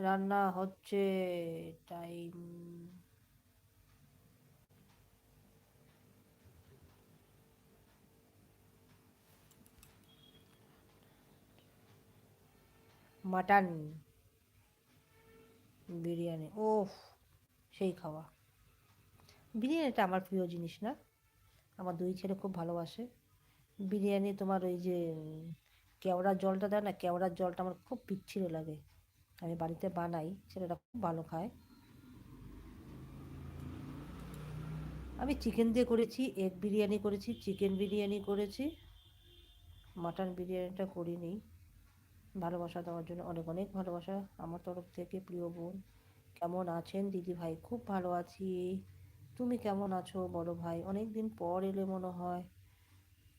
রান্না হচ্ছে। Time. Mutton biryani, ওফ, সেই খাওয়া। বিরিয়ানিটা আমার প্রিয় জিনিস না, আমার দুই ছেলে খুব ভালোবাসে বিরিয়ানি। তোমার ওই যে কেওড়ার জলটা দেয় না, কেওড়ার জলটা আমার খুব বিচ্ছিরি লাগে। আমি বাড়িতে বানাই, ছেলেরা খুব ভালো খায়। আমি চিকেন দিয়ে করেছি, এগ বিরিয়ানি করেছি, চিকেন বিরিয়ানি করেছি, মাটন বিরিয়ানিটা করিনি। ভালোবাসা দেওয়ার জন্য অনেক অনেক ভালোবাসা আমার তরফ থেকে, প্রিয় বোন। কেমন আছেন দিদি ভাই? খুব ভালো আছি। তুমি কেমন আছো বড় ভাই? অনেক দিন পর এলে মনে হয়।